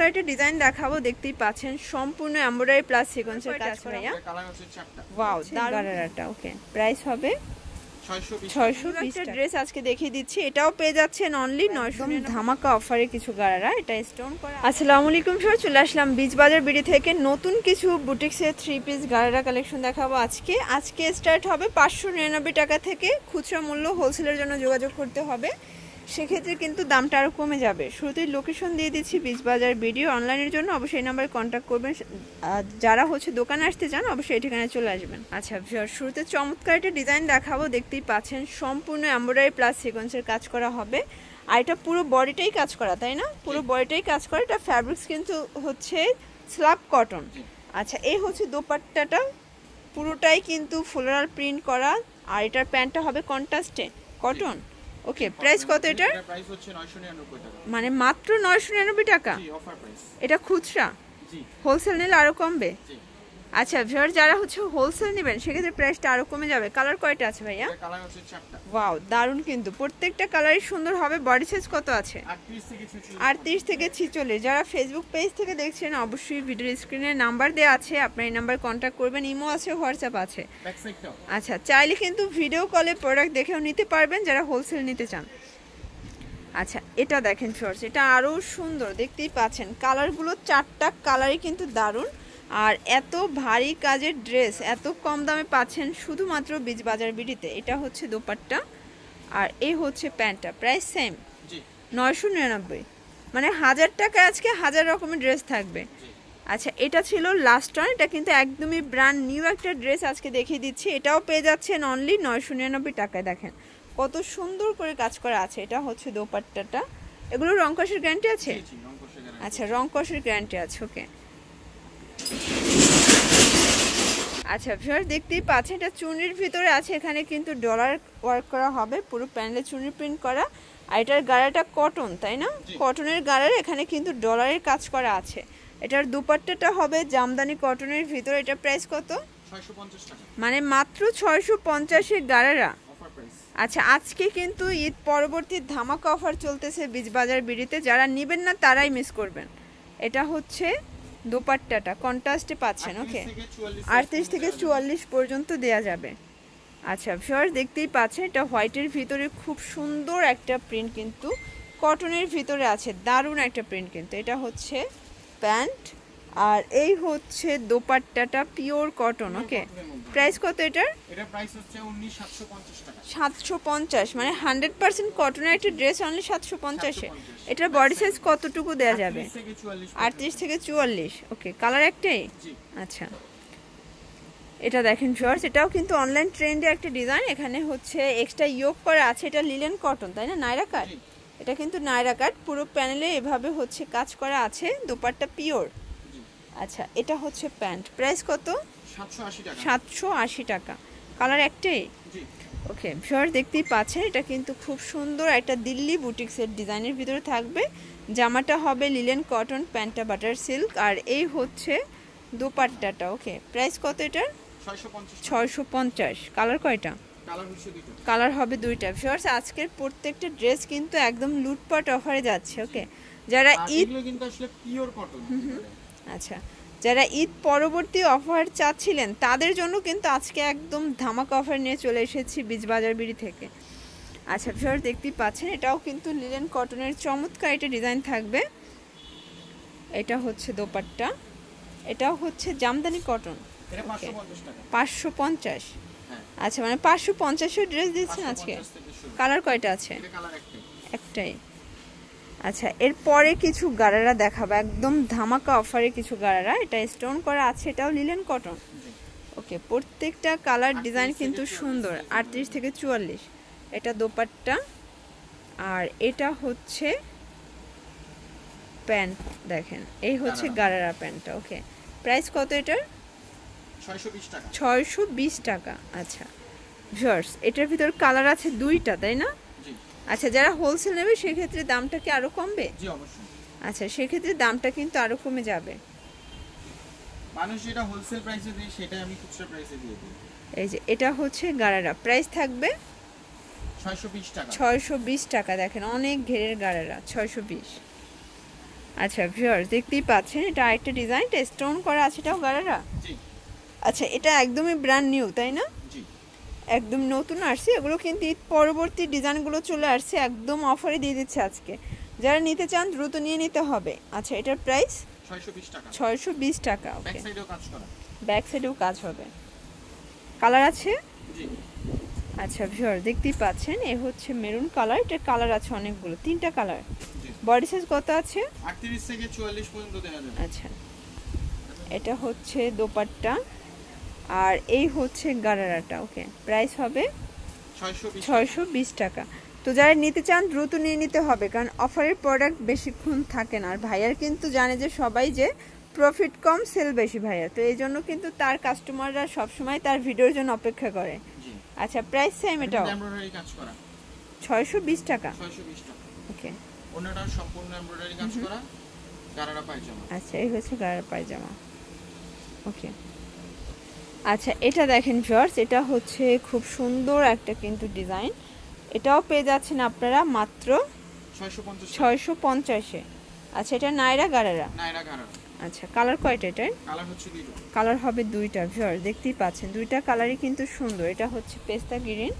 চমৎকার একটা ডিজাইন দেখাবো, দেখতেই পাচ্ছেন সম্পূর্ণ এমব্রয়ডারি প্লাস সিকোয়েন্সের কাজ করা। ওয়াও, দারুণ। ওকে, প্রাইস হবে 620 টাকা। ড্রেস আজকে দেখিয়ে দিচ্ছি, এটাও পেয়ে যাচ্ছেন অনলি 900 ধামাকা অফারে কিছু গারারা, এটা স্টোন করা। আসসালামু আলাইকুম সর, চলে আসলাম বিচ বাজার বিডি থেকে নতুন কিছু বুটিক্সের 3 পিস গারারা কালেকশন দেখাবো আজকে স্টার্ট হবে 599 টাকা থেকে। খুচরা মূল্য, হোলসেলের জন্য যোগাযোগ করতে হবে, সেক্ষেত্রে কিন্তু দামটা আরও কমে যাবে। শুরুতেই লোকেশন দিয়ে দিচ্ছি বিচ বাজার ভিডিও, অনলাইনের জন্য অবশ্যই এই নাম্বারে কন্ট্যাক্ট করবেন। যারা দোকানে আসতে চান অবশ্যই এই ঠিকানায় চলে আসবেন। আচ্ছা, শুরুতে চমৎকার একটা ডিজাইন দেখাবো, দেখতেই পাচ্ছেন সম্পূর্ণ এমব্রয়ডারি প্লাস সিকোয়েন্সের কাজ করা হবে। আর এটা পুরো বডিটাই কাজ করা, তাই না? পুরো বডিটাই কাজ করা। এটা ফ্যাব্রিক্স কিন্তু হচ্ছে স্ল্যাব কটন। আচ্ছা, এই হচ্ছে দোপাট্টাটা, পুরোটাই কিন্তু ফ্লোরাল প্রিন্ট করা। আর এটার প্যান্টটা হবে কন্ট্রাস্টে কটন। ওকে, প্রাইস কত এটার? প্রাইস হচ্ছে 999 টাকা, মানে মাত্র 999 টাকা। জি, অফার প্রাইস। এটা খুচরা, জি, হোলসেল নিলে আরো কমবে। জি। আচ্ছা ভিউয়ার, যারা হোলসেল নেবেন সেক্ষেত্রে প্রাইসটা আরো কমে যাবে। কালার কয়টা আছে ভাইয়া? এটা কালার হচ্ছে 4টা। ওয়াও, দারুন, কিন্তু প্রত্যেকটা কালারই সুন্দর হবে। বডি সাইজ কত আছে? 38 থেকে 46। যারা ফেসবুক পেজ থেকে দেখছেন অবশ্যই ভিডিওর স্ক্রিনে নাম্বার দেওয়া আছে, আপনার এই নাম্বার কন্ট্যাক্ট করবেন। ইমো আছে, হোয়াটসঅ্যাপ আছে। আচ্ছা, চাইলে কিন্তু ভিডিও কলে প্রোডাক্ট দেখেও নিতে পারবেন যারা হোলসেল নিতে চান। আচ্ছা, এটা দেখেন শর্টস, এটা আরও সুন্দর, দেখতেই পাচ্ছেন কালারগুলো 4টা কালারই কিন্তু দারুণ। আর এত ভারী কাজের ড্রেস এত কম দামে পাচ্ছেন শুধুমাত্র বিচ বাজার বিডিতে। এটা হচ্ছে দোপাট্টা আর এই হচ্ছে প্যান্টটা, প্রাইস সেম 999। মানে 1000 টাকায় আজকে 1000 রকমের ড্রেস থাকবে। আচ্ছা, এটা ছিল লাস্ট ওয়ান, এটা কিন্তু একদমই ব্র্যান্ড নিউ একটা ড্রেস আজকে দেখিয়ে দিচ্ছি। এটাও পেয়ে যাচ্ছেন অনলি 999 টাকায়। দেখেন কত সুন্দর করে কাজ করা আছে। এটা হচ্ছে দোপাট্টাটা। এগুলো রং কষের গ্যারান্টি আছে? আচ্ছা, রং কষের গ্যারান্টি আছে। ওকে, আচ্ছা ভিউয়ার, দেখতেই পাচ্ছেন এটা চুনরির ভিতরে আছে। এখানে কিন্তু ডলার ওয়ার্ক করা হবে, পুরো প্যানেলে চুনরি প্রিন্ট করা। আর এটার গাড়াটা কটন, তাই না? কটনের গাড়ার এখানে কিন্তু ডলারের কাজ করা আছে। এটার দুপাট্টাটা হবে জামদানি কটনের ভিতরে। এটা প্রাইস কত? 650 টাকা, মানে মাত্র 650 গাড়ারা। আচ্ছা, আজকে কিন্তু ঈদ পরবর্তী ধামাকা অফার চলতেছে বিচ বাজার বিডিতে, যারা নেবেন না তারাই মিস করবেন। এটা হচ্ছে দোপাট্টাটা, কন্ট্রাস্টে পাচ্ছেন। ওকে, 38 থেকে 44 পর্যন্ত দেয়া যাবে। আচ্ছা ভিউয়ার্স, দেখতেই পাচ্ছেন এটা হোয়াইটের ভিতরে খুব সুন্দর একটা প্রিন্ট, কিন্তু কটনের ভিতরে আছে, দারুণ একটা প্রিন্ট কিন্তু। এটা হচ্ছে প্যান্ট আর এই হচ্ছে দোপাট্টাটা, পিওর কটন। ওকে, প্রাইস কত এটার? এটা প্রাইস হচ্ছে 19750 টাকা। 750, মানে 100% কটনের একটা ড্রেস অনলি 750-এ। এটার বডি সাইজ কতটুকু দেয়া যাবে? 38 থেকে 44। ওকে, কালার একটাই? আচ্ছা, এটা দেখেন ভিউয়ার্স, এটাও কিন্তু অনলাইন ট্রেন্ডে একটা ডিজাইন। এখানে হচ্ছে এক্সট্রা ইয়োক করা আছে। এটা লিলেন কটন, তাই না? নাইরা কাট, এটা কিন্তু নাইরা কাট। পুরো প্যানেলে এভাবে হচ্ছে কাজ করা আছে, দোপাট্টা পিওর। আচ্ছা, এটা হচ্ছে প্যান্ট, প্রাইস কত? 780 টাকা। কালার একটাই? ওকে ভিউয়ার্স, দেখতেই পাচ্ছেন এটা কিন্তু খুব সুন্দর একটা দিল্লি বুটিক্সের ডিজাইনের ভিতরে থাকবে। জামাটা হবে লিলেন কটন, প্যান্টটা বাটার সিল্ক। আর এই হচ্ছে দোপাট্টাটা। ওকে, প্রাইস কত এটার? 650। কালার কয়টা? কালার হবে 2টা। ভিউয়ার্স, আজকের প্রত্যেকটা ড্রেস কিন্তু একদম লুটপাট অফারে যাচ্ছে। ওকে, যারা ঈদ কিন্তু আসলে পিওর কটন। আচ্ছা, যারা ঈদ পরবর্তী অফার চাচ্ছিলেন তাদের জন্য কিন্তু আজকে একদম ধামাকা অফার নিয়ে চলে এসেছি বিচ বাজার বিডি থেকে। আচ্ছা ভিউয়ার্স, দেখতেই পাচ্ছেন এটাও কিন্তু লিলেন কটনের চমৎকার একটা ডিজাইন থাকবে। এটা হচ্ছে দোপাট্টা, এটাও হচ্ছে জামদানি কটন। এটা 550 টাকা। 550? আচ্ছা, মানে 550-এর ড্রেস দিচ্ছেন আজকে। কালার কয়টা আছে? এটা কালার একটাই। আচ্ছা, এরপরে কিছু গারারা দেখাবো, একদম ধামাকা অফারে কিছু গারারা। এটা স্টোন করা আছে, এটাও লিলেন কটন। ওকে, প্রত্যেকটা কালার ডিজাইন কিন্তু সুন্দর। 38 থেকে 44। এটা দোপাট্টা আর এটা হচ্ছে প্যান্ট। দেখেন এই হচ্ছে গারারা প্যান্টটা। ওকে, প্রাইস কত এটার? 620 টাকা। 620 টাকা। আচ্ছা ভিউয়ার্স, এটার ভিতর কালার আছে 2টা, তাই না? আচ্ছা, যারা হোলসেল নেবে সেক্ষেত্রে দামটা কি আরো কমবে? জি, অবশ্যই। আচ্ছা, সেক্ষেত্রে দামটা কিন্তু আরো কমে যাবে। মানুষ যেটা হোলসেল প্রাইসে দেয় সেটা আমি খুচরা প্রাইসে দিয়ে দিই। এই যে এটা হচ্ছে গারারা, প্রাইস থাকবে 620 টাকা। 620 টাকা। দেখেন অনেক ঘেরের গারারা, 620। আচ্ছা ভিউয়ার্স দেখতেই পাচ্ছেন এটা আরেকটা ডিজাইন, এটা স্টোন করা আছে, এটাও গারারা। জি আচ্ছা এটা একদমই ব্র্যান্ড নিউ তাই না? জি একদম নতুন আসছে, এগুলো কিন্তু ঈদ পরবর্তী ডিজাইনগুলো চলে আসছে, একদম অফারে দিয়ে দিচ্ছে আজকে। যারা নিতে চান দ্রুত নিয়ে নিতে হবে। আচ্ছা এটার প্রাইস 620 টাকা। 620 টাকা। ওকে, ব্যাক সাইডেও কাজ করা, ব্যাক সাইডেও কাজ হবে। কালার আছে? জি আচ্ছা ভিউয়ার দেখতেই পাচ্ছেন এ হচ্ছে মেরুন কালার, এটার কালার আছে অনেকগুলো, 3টা কালার। জি বডি সাইজ কত আছে? 38 থেকে 44 পর্যন্ত দেওয়া যাবে। আচ্ছা এটা হচ্ছে দোপাট্টা আর এই হচ্ছে গারারাটা। ওকে, প্রাইস হবে 620 টাকা। তো যারা নিতে চান দ্রুত নিয়ে নিতে হবে, কারণ অফারের প্রোডাক্ট বেশিক্ষণ থাকে না। আর ভাইয়ার কিন্তু জানে যে সবাই যে প্রফিট কম সেল বেশি ভাইয়া, তো এই জন্য কিন্তু তার কাস্টমাররা সবসময় তার ভিডিওর জন্য অপেক্ষা করে। আচ্ছা প্রাইস সেম এটাও এমব্রয়ডারি কাজ করা 620 টাকা। 620 টাকা। ওকে, ওনাটা সম্পূর্ণ এমব্রয়ডারি কাজ করা গারারা পায়জামা। আচ্ছা এই হচ্ছে গারারা পায়জামা। ওকে, আচ্ছা এটা দেখেন ভিউয়ার্স, এটা হচ্ছে খুব সুন্দর একটা কিন্তু ডিজাইন, এটাও পেয়ে যাচ্ছেন আপনারা মাত্র 650-এ। আচ্ছা এটা নাইরা গারারা। নাইরা গারারা। আচ্ছা কালার কয়টা এটার? কালার হচ্ছে দুইটা। কালার হবে দুইটা ভিউয়ার্স, দেখতেই পাচ্ছেন দুইটা কালারই কিন্তু সুন্দর। এটা হচ্ছে পেস্তা গ্রিন,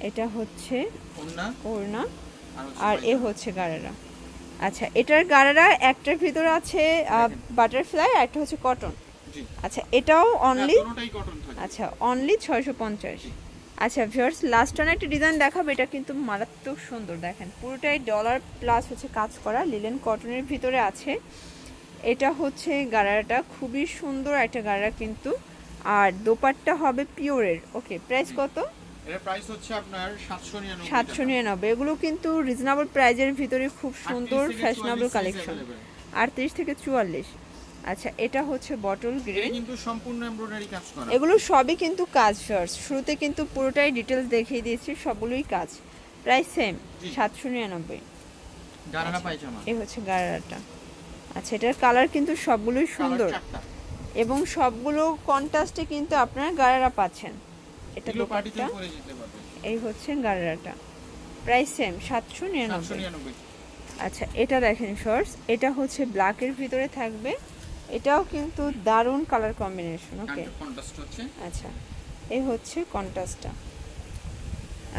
এটা হচ্ছে ওড়না, আর এ হচ্ছে গারারা। আচ্ছা এটার গারারা একটার ভিতরে আছে বাটারফ্লাই, আর একটা হচ্ছে কটন। আচ্ছা এটাও অনলি, আচ্ছা অনলি 650। আচ্ছা ভিউয়ার্স লাস্ট অন একটা ডিজাইন দেখাবো, এটা কিন্তু মারাত্মক সুন্দর। দেখেন পুরোটাই ডলার প্লাস হচ্ছে কাজ করা, লিলেন কটনের ভিতরে আছে। এটা হচ্ছে গারারাটা, খুবই সুন্দর একটা গারারা কিন্তু, আর দোপাট্টা হবে পিওরের। ওকে, প্রাইস কত? এর প্রাইস হচ্ছে আপনার 799 799। এগুলো কিন্তু রিজনেবল প্রাইজের ভিতরে খুব সুন্দর ফ্যাশনেবল কালেকশন, 38 থেকে 44। আচ্ছা এটা হচ্ছে বটল গ্রিন, এটা কিন্তু সম্পূর্ণ এমব্রয়ডারি কাজ করা। এগুলো সবই কিন্তু কাজ ফার্স্ট, শুরুতে কিন্তু পুরোটাই ডিটেইলস দেখিয়ে দিয়েছি, সবগুলোই কাজ। Price same 799। গারারা পায়জামা, এই হচ্ছে গারারাটা। আচ্ছা এটার কালার কিন্তু সবগুলোই সুন্দর এবং সবগুলো কন্ট্রাস্টে কিন্তু আপনারা গারারা পাচ্ছেন। এটা দোপাট্টা, এই হচ্ছে গারারাটা। Price same 799। আচ্ছা এটা দেখেন শর্টস, এটা হচ্ছে ব্ল্যাকের ভিতরে থাকবে, এটাও কিন্তু দারুণ কালার কম্বিনেশন। ওকে, আচ্ছা এই হচ্ছে কন্ট্রাস্টটা।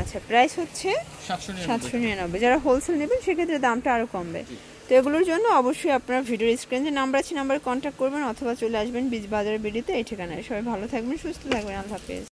আচ্ছা প্রাইস হচ্ছে 799। যারা হোলসেল নেবেন সেক্ষেত্রে দামটা আরও কমবে। তো এগুলোর জন্য অবশ্যই আপনারা ভিডিওর স্ক্রিনে যে নাম্বার আছে নাম্বারে কন্ট্যাক্ট করবেন, অথবা চলে আসবেন বীজ বাজারের বিডিতে এই ঠিকানায়। সবাই ভালো থাকবেন, সুস্থ থাকবেন, আল্লাহ হাফেজ।